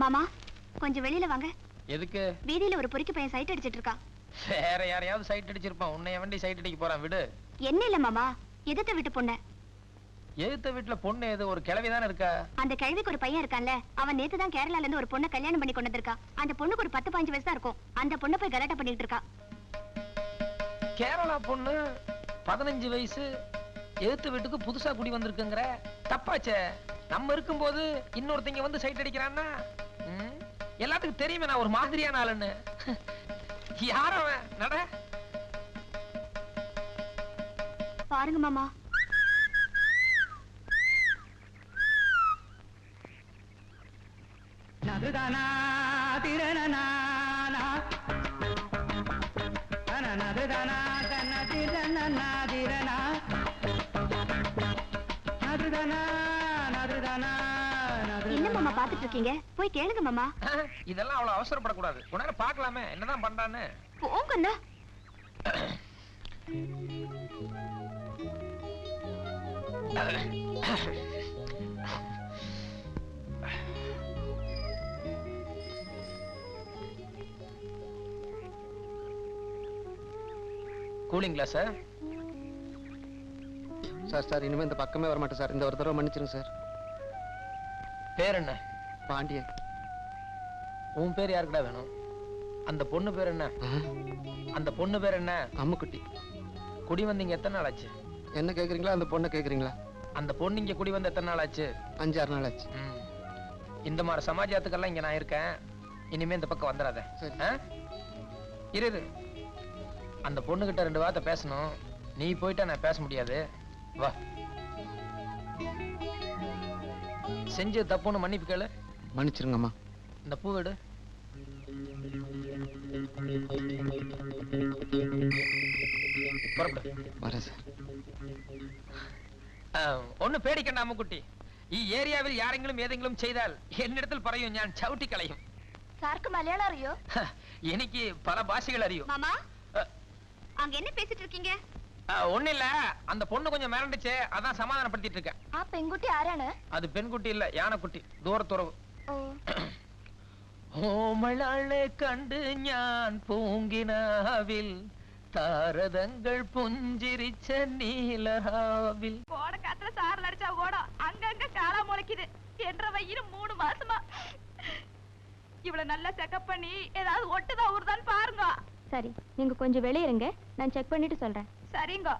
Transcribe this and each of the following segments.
மாமா கொஞ்சம் வெளியில வாங்க. எதுக்கு? வீதியில ஒரு பொறுக்கி பையன் சைட் அடிச்சிட்டு இருக்கான். வேற யாரையாவது சைட் அடிச்சிருப்பான். உன்னை வண்டி சைட் அடிக்க போறான். விடு. என்ன இல்ல மாமா, எதிர்த்த வீட்டு பொண்ணு. எதிர்த்த வீட்டுல பொண்ணு எது? ஒரு கிழவி தானே இருக்கா? அந்த கிழவிக்கு ஒரு பையன் இருக்கான்ல, அவன் நேத்து தான் கேரளால இருந்து ஒரு பொண்ணை கல்யாணம் பண்ணி கொண்டு வந்திருக்கா. அந்த பொண்ணுக்கு ஒரு 10-15 வயசு தான் இருக்கும். அந்த பொண்ணை போய் கலாட்டா பண்ணிட்டு இருக்கா. கேரளா பொண்ணு 15 வயசு எதிர்த்த வீட்டுக்கு புதுசா குடி வந்திருக்குங்கிற? தப்பாச்சே. நம்ம இருக்கும்போது இன்னொருத்தங்க வந்து சைட் அடிக்கிறான்னா எல்லாத்துக்கும் தெரியுமே நான் ஒரு மாதிரியான ஆளுன்னு. யார் அவன்? நட பாருங்க மாமா. நதுதானா திரணனா நதுதானா தன்னதிரணனா திரணா நதுதானா நதுதானா. என்ன மாமா பாத்துட்டு இருக்கீங்க? போய் கேளுங்க மாமா. இதெல்லாம் அவ்வளவு அவசரப்படக்கூடாது. கொஞ்ச நேரம் பார்க்கலாமே என்னதான் பண்றான்னு. போங்கண்ணா. கூலிங் கிளாஸ் சார் இனிமே இந்த பக்கமே வர மாட்டேன் சார். இந்த ஒரு தடவை மன்னிச்சிருங்க சார். பேர் என்ன? பாண்டியன். உன் பேர் யாருக்குடா வேணும்? அந்த பொண்ணு பேர் என்ன? அந்த பொண்ணு பேர் என்ன? அம்முக்குட்டி. குடி வந்தீங்க எத்தனை நாள் ஆச்சு? என்ன கேக்குறீங்களா அந்த பொண்ணை கேக்குறீங்களா? அந்த பொண்ணு இங்க குடி வந்து எத்தனை நாள் ஆச்சு? 5-6 நாள் ஆச்சு. இந்த மாதிரி சமாஜத்துக்கெல்லாம் இங்க நான் இருக்கேன். இனிமே இந்த பக்கம் வந்துடாத. இரு. அந்த பொண்ணுகிட்ட 2 வார்த்தை பேசணும். நீ போயிட்டா நான் பேச முடியாது. வா. செஞ்ச தப்புன்னு மன்னிப்பு கேளு. மன்னிச்சிருங்கம்மா. இந்த பூ எடு. வரேன் சார். ஒண்ணு பேடிக்கண்ட அம்முக்குட்டி. ஏரியாவில் யாரெങ്കിലും ஏதெങ്കിലും செய்தால் என்னிடத்தில் പറയും ഞാൻ ചവിട്ടി കളയും. சாருக்கு மலையாளம் அறியோ? எனக்கு பல பாஷைகள் அறியும். மாமா அங்க என்ன பேசிட்டு இருக்கீங்க? ஒண்ணு இல்ல, அந்த பொண்ணு கொஞ்சம் மிரண்டுச்சு, அதான் சமாதானப்படுத்திட்டு இருக்கேன். ஆ பெண்குட்டி ஆரானு? அது பெண்குட்டி இல்ல, யானைக்குட்டி. தூரத்துறவு. ഓമളാളെ കണ്ട് ഞാൻ പൂങ്കിനാവിൽ താരതങ്ങൾ പുഞ്ചിരിച്ച നീലഹാവിൽ. கோட காத்துல சாரல் அடிச்சா ஓடும், அங்கங்க காலா முளைக்குது என்ற வயிறு 3 மாசமா. இவ்வளவு நல்லா செக்கப் பண்ணி ஏதாவது ஒட்டுதா ஊர்தான் பாருங்க. சரி, நீங்க கொஞ்சம் வெளியே இருங்க, நான் செக் பண்ணிட்டு சொல்றேன். சரிங்க.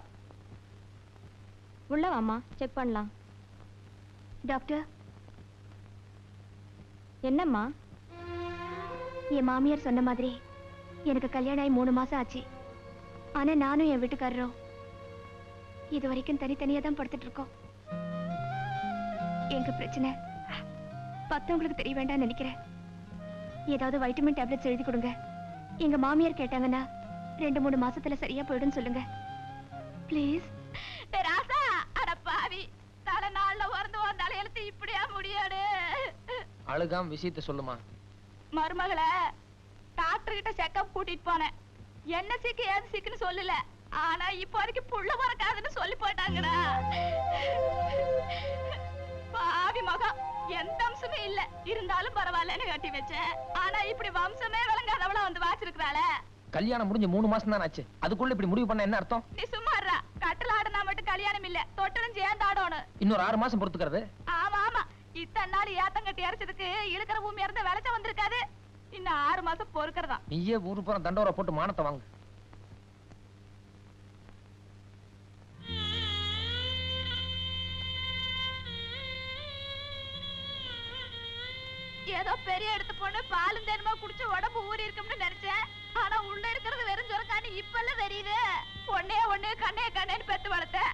உள்ள வாமா, செக் பண்ணலாம். டாக்டர். என்னம்மா? என் மாமியார் சொன்ன மாதிரி எனக்கு கல்யாணம் ஆகி 3 மாசம் ஆச்சு. ஆனா நானும் என் வீட்டுக்காரரும் இது வரைக்கும் தனித்தனியா தான் படுத்துட்டு இருக்கோம். எங்க பிரச்சனை மத்தவங்களுக்கு தெரிய வேண்டாம்னு நினைக்கிறேன். ஏதாவது வைட்டமின் டேப்லெட்ஸ் எழுதி கொடுங்க. எங்க மாமியார் கேட்டாங்கன்னா 2-3 மாசத்துல சரியா போயிடும் சொல்லுங்க ப்ளீஸ். ராசா அட பாவி, தல நாள்ல வரந்து வந்தால எழுத்து இப்படியா முடியாது. அழுகாம விஷயத்தை சொல்லுமா. மருமகள டாக்டர் கிட்ட செக்கப் கூட்டிட்டு போனேன். என்ன சிக்கு ஏது சிக்குன்னு சொல்லல, ஆனா இப்ப வரைக்கும் புள்ள பிறக்காதுன்னு சொல்லி போயிட்டாங்கடா. பாவி மகம், எந்த அம்சமே இல்ல, இருந்தாலும் பரவாயில்லன்னு கட்டி வச்சேன். ஆனா இப்படி வம்சமே விளங்காதவள வந்து வாச்சிருக்கிறாள. கல்யாணம் முடிஞ்சு 3 மாசம் தான் ஆச்சு, அதுக்குள்ள இப்படி முடிவு பண்ண என்ன அர்த்தம்? நீ சும்மா இருடா. கட்டல ஆடுனா மட்டும் கல்யாணம் இல்ல, தொட்டலும் சேர்ந்து ஆடணும். இன்னொரு 6 மாசம் பொறுத்துக்கிறது. ஆமா ஆமா, இத்தனை நாள் ஏத்தங்கட்டி அரைச்சதுக்கு இழுக்கிற பூமி இருந்து விளைச்ச வந்திருக்காது. இன்னும் 6 மாசம் பொறுக்கிறதா. நீயே ஊரு புறம் தண்டோரை போட்டு மானத்தை வாங்கு. ஏதோ பெரிய எடுத்து பொண்ணு பாலும் தேனுமா குடிச்சு உடம்பு ஊறி இருக்கும்னு நினைச்சேன். ஆனா உள்ள இருக்கிறது வெறும் சொரக்கானி இப்பல்ல தெரியுது. ஒண்ணே கண்ணேன்னு பெத்து வளர்த்தேன்.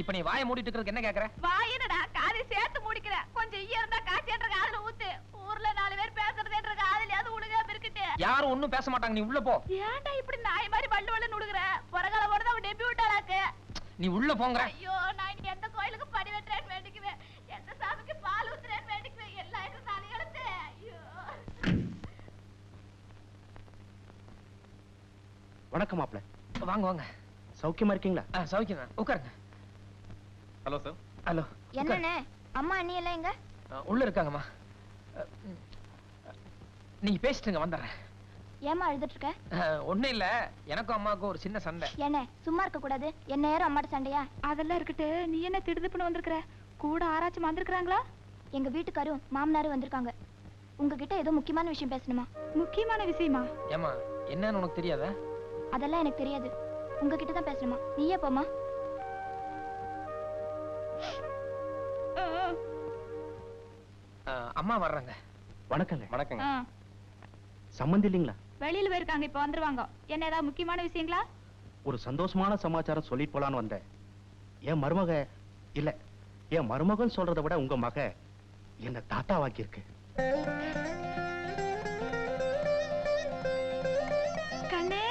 இப்ப நீ வாயை மூடிட்டு இருக்கிறதுக்கு என்ன கேக்குற? வாயினடா காதை சேர்த்து முடிக்கிற. கொஞ்சம் ஈய இருந்தா காய்ச்சன்ற காதுல ஊத்து. ஊர்ல 4 பேர் பேசுறதுன்ற காதுலயாவது உழுகாம இருக்கட்டு. யாரும் ஒண்ணும் பேச மாட்டாங்க, நீ உள்ள போ. ஏன்டா இப்படி நாய் மாதிரி வள்ளுவள்ளுன்னு உடுகுற? பொறகால போட அவன் டெபி விட்டாளாக்கு. நீ உள்ள போங்கற. ஐயோ, நான் இனி எந்த கோயிலுக்கு படி வெட்டறேன்னு வேண்டிக்குவேன், எந்த சாமிக்கு பால் ஊத்துறேன்னு வேண்டிக்குவேன். எல்லாம் எனக்கு தலையெழுத்து. ஐயோ. வணக்கம் மாப்ள. வாங்க வாங்க. சௌக்கியமா இருக்கீங்களா? சௌக்கியம் தான், உட்காருங்க. Hello sir. ஹலோ. என்னண்ணே, அம்மா அண்ணி எல்லாம் எங்க? உள்ள இருக்காங்கம்மா. நீங்க பேசிட்டுங்க வந்துடுறேன். ஏமா அழுதுட்டு இருக்க? ஒண்ணும் இல்ல, எனக்கும் அம்மாவுக்கும் ஒரு சின்ன சண்டை. என்ன சும்மா இருக்க கூடாது? என்ன நேரம் அம்மாட்ட சண்டையா? அதெல்லாம் இருக்கட்டு, நீ என்ன திடுதுப்புன்னு வந்திருக்கிற? கூட ஆராய்ச்சி வந்திருக்கிறாங்களா? எங்க வீட்டுக்காரும் மாமனாரும் வந்திருக்காங்க. உங்ககிட்ட ஏதோ முக்கியமான விஷயம் பேசணுமா? முக்கியமான விஷயமா? ஏமா என்னன்னு உனக்கு தெரியாதா? அதெல்லாம் எனக்கு தெரியாது. உங்ககிட்ட தான் பேசணுமா? நீயே போமா. அம்மா வர்றாங்க. வணக்கங்க. வணக்கங்க. ஆ, சம்மந்தி இல்லைங்களா? வெளியில போயிருக்காங்க, இப்ப வந்துருவாங்க. என்ன ஏதாவது முக்கியமான விஷயங்களா? ஒரு சந்தோஷமான சமாச்சாரம் சொல்லிட்டு போலான்னு வந்தேன். என் மருமக இல்ல, என் மருமகன் சொல்றதை விட உங்க மக என்ன தாத்தாவாக்கி இருக்கு. கண்ணே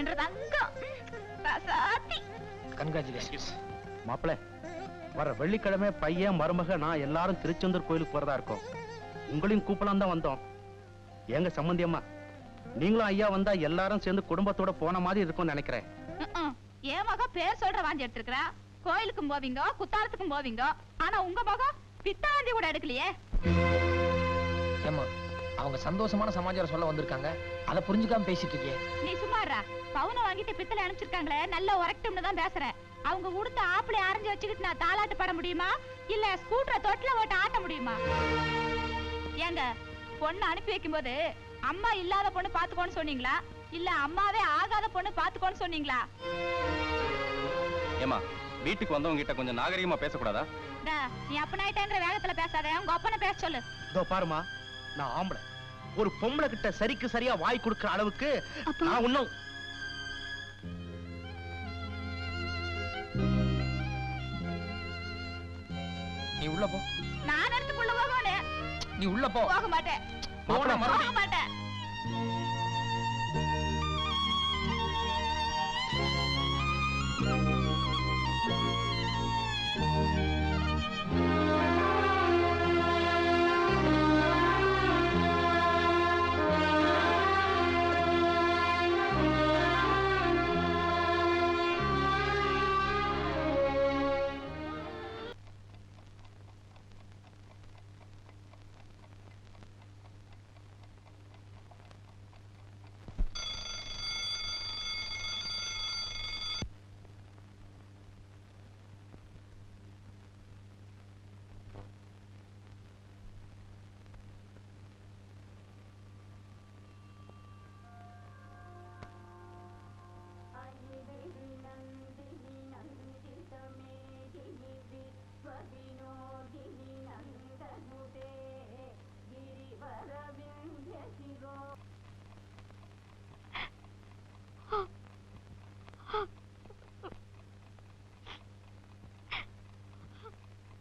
என்ற தங்கம் ராசாத்தி. கங்காச்சுலேஷன்ஸ். மாப்பிள்ள, வர வெள்ளிக்கிழமை பையன் மருமக நான் எல்லாரும் திருச்செந்தூர் கோயிலுக்கு போறதா இருக்கோம். உங்களையும் கூப்பிடலாம் தான் வந்தோம். ஏங்க சம்பந்தி அம்மா, நீங்களும் ஐயா வந்தா எல்லாரும் சேர்ந்து குடும்பத்தோட போன மாதிரி இருக்கும்னு நினைக்கிறேன். என் மக பேர் சொல்ற வாஞ்சி எடுத்திருக்கிறா. கோயிலுக்கும் போவீங்க, குத்தாலத்துக்கும் போவீங்க. ஆனா உங்க மகன் பித்தாந்தி கூட எடுக்கலையே. ஏமா அவங்க சந்தோஷமான சமாச்சாரம் சொல்ல வந்திருக்காங்க, அதை புரிஞ்சுக்காம பேசிட்டு இருக்கியே. நீ சும்மாறா. பவுனை வாங்கிட்டு பித்தளை அனுப்பிச்சிருக்காங்களே, நல்ல உரக்கட்டும்னு தான் பேசுறேன். அவங்க உடுத்த ஆப்பிளை அரைஞ்சு வச்சுக்கிட்டு நான் தாலாட்டு பாட முடியுமா? இல்ல ஸ்கூட்டரை தொட்டில ஓட்ட ஆட்ட முடியுமா? ஏங்க, பொண்ணு அனுப்பி வைக்கும் போது அம்மா இல்லாத பொண்ணு பாத்துக்கோன்னு சொன்னீங்களா, இல்ல அம்மாவே ஆகாத பொண்ணு பாத்துக்கோன்னு சொன்னீங்களா? ஏமா, வீட்டுக்கு வந்தவங்க கிட்ட கொஞ்சம் நாகரிகமா பேசக்கூடாதா? நீ அப்பனாயிட்டேன்ற வேகத்துல பேசாத, உங்க அப்பனை பேச சொல்லு. இதோ பாருமா, நான் ஆம்பளை. ஒரு பொம்பளை கிட்ட சரிக்கு சரியா வாய் கொடுக்கிற அளவுக்கு நான் இன்னும். நீ உள்ள போ. நான் எடுத்துக்குள்ள போகவே. நீ உள்ள போ. போக மாட்டேன். போன போக மாட்டேன்.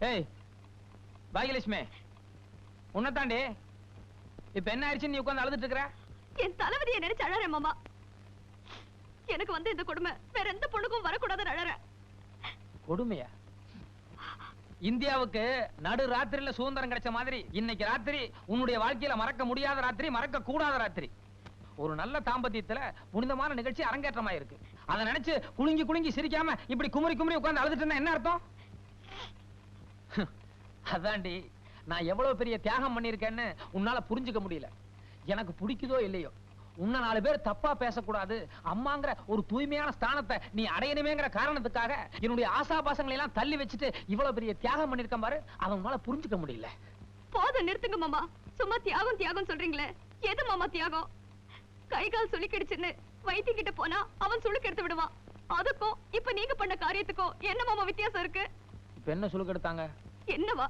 ஏய் பாகியலட்சுமி, உன்னதாண்டி இப்ப என்ன ஆயிடுச்சு நீ உட்கார்ந்து அழுதுட்டு இருக்கற? என் தளபதியை நினைச்சு அழறேன் மாமா. எனக்கு வந்து இந்த கொடுமை வேற எந்த பொண்ணுக்கும் வரக்கூடாதுன்னு அழறேன். கொடுமையா? இந்தியாவுக்கு நடு ராத்திரில சுதந்திரம் கிடைச்ச மாதிரி இன்னைக்கு ராத்திரி உன்னுடைய வாழ்க்கையில மறக்க முடியாத ராத்திரி, மறக்க கூடாத ராத்திரி. ஒரு நல்ல தாம்பத்தியத்துல புனிதமான நிகழ்ச்சி அரங்கேற்றமா இருக்கு. அதை நினைச்சு குலுங்கி குலுங்கி சிரிக்காம இப்படி குமரி குமரி உட்கார்ந்து அழுதுட்டு என்ன அர்த்தம்? அதாண்டி, நான் எவ்வளவு பெரிய தியாகம் பண்ணிருக்கேன்னு உன்னால புரிஞ்சுக்க முடியல. எனக்கு பிடிக்குதோ இல்லையோ, உன்ன 4 பேர் தப்பா பேசக்கூடாது, அம்மாங்கிற ஒரு தூய்மையான ஸ்தானத்தை நீ அடையணுமேங்கிற காரணத்துக்காக என்னுடைய ஆசாபாசங்களை எல்லாம் தள்ளி வச்சுட்டு இவ்வளவு பெரிய தியாகம் பண்ணிருக்கேன் பாரு. அவன் உன்னால புரிஞ்சுக்க முடியல. போதும், நிறுத்துங்க மாமா. சும்மா தியாகம் தியாகம் சொல்றீங்களே, எது மாமா தியாகம்? கை கால் சுளுக்கிடுச்சுன்னு வைத்திய கிட்ட போனா அவன் சுளுக்கு எடுத்து விடுவான். அதுக்கும் இப்ப நீங்க பண்ண காரியத்துக்கும் என்ன மாமா வித்தியாசம் இருக்கு? இப்ப என்ன சுளுக்கு எடுத்தாங்க? என்னவா,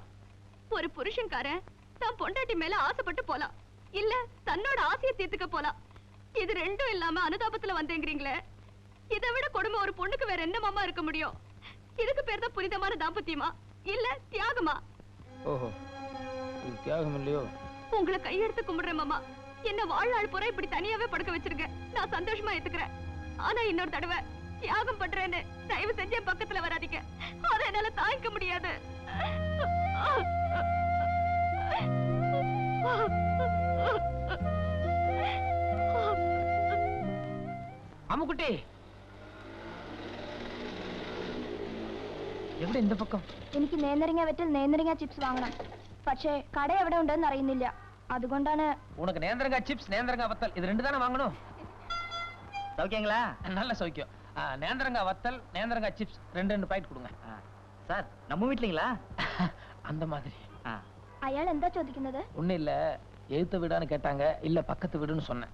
ஒரு புருஷன்காரன் தான் பொண்டாட்டி மேல ஆசைப்பட்டு போலாம், இல்ல தன்னோட ஆசையை தீர்த்துக்க போலாம். இது ரெண்டும் இல்லாம அனுதாபத்துல வந்தேங்கிறீங்களே, இதை விட கொடுமை ஒரு பொண்ணுக்கு வேற என்ன மாமா இருக்க முடியும்? இதுக்கு பேர் தான் புனிதமான தாம்பத்தியமா, இல்ல தியாகமா? ஓஹோ, இது தியாகம் இல்லையோ? உங்களை கையெடுத்து கும்பிடுறேன் மாமா. என்ன வாழ்நாள் பூரா இப்படி தனியாவே படுக்க வச்சிருக்க, நான் சந்தோஷமா ஏத்துக்கிறேன். ஆனா இன்னொரு தடவை தியாகம் பண்றேன்னு தயவு செஞ்சு என் பக்கத்துல வராதீங்க. அதை என்னால தாங்கிக்க முடியாது. அம்முக்குட்டி, எப்படி இந்த பக்கம்? എനിക്ക് നേന്ത്രങ്ങ വെറ്റിൽ നേന്ത്രങ്ങ ചിപ്സ് വാങ്ങണം. പക്ഷേ കട എവിടെ ഉണ്ടെന്ന് അറിയുന്നില്ല അതുകൊണ്ടാണ് உனக்கு நேந்திரங்கா சிப்ஸ் நேந்திரங்கா வத்தல் இது 2 தானே வாங்கணும் சௌக்கியங்களா நல்ல சௌக்கியம் நேந்திரங்கா வத்தல் நேந்திரங்கா சிப்ஸ் 2 பாக்கெட் கொடுங்க சார் நம்ம வீட்லீங்களா அந்த மாதிரி അയാൾ എന്താ ചോദിക്കുന്നത് ஒண்ணு இல்ல எழுத்து வீடான்னு கேட்டாங்க இல்ல பக்கத்து வீடுன்னு சொன்னேன்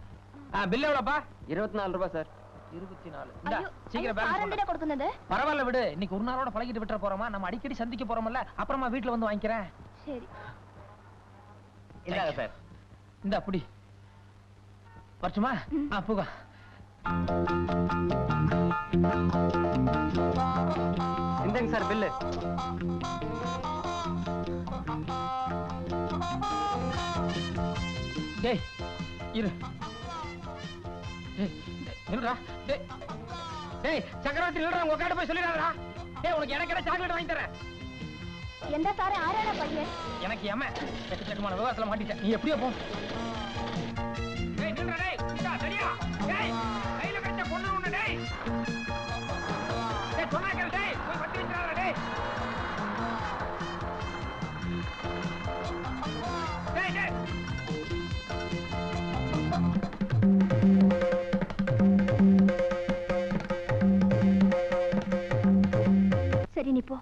பில் எவ்வளவுப்பா 24 ரூபாய் சார் 24 இந்தா അയ്യോ, சீக்கிரம் സാർ பேலன்ஸ் എന്തിനാ കൊടുക്കുന്നത് பரவாயில்ல விடு இன்னைக்கு ஒரு நாளோட பழகிட்டு விட்டுற போறோமா நம்ம அடிக்கடி சந்திக்க போறோம்ல அப்புறமா வீட்ல வந்து வாங்கிக்கிறேன் ശരി இந்தாங்க சார் இந்த அப்படி வரட்டுமா போக இந்தாங்க சார் பில்லு டேய் இரு டேய் நில்றா டேய் டேய் சக்கரவர்த்தி நில்றா உங்க அக்காட்ட போய் சொல்லிடுறா டேய் உனக்கு எனக்கு சாக்லேட் வாங்கி தரேன் എന്താ സാറേ ആരാണ് പയ്യൻ எனக்கு ஏம எக்கச்சக்கமான விவகாரத்துல மாட்டிட்டேன் நீ எப்படியோ போ டேய் நில்றா டேய் இந்தா சரியா டேய் கையில கடிச்ச பொண்ணு ஒண்ணு டேய் டேய் சொன்னா கேளு டேய் போய் வட்டி வச்சிராதடா டேய் டேய் டேய் சரி நீ போ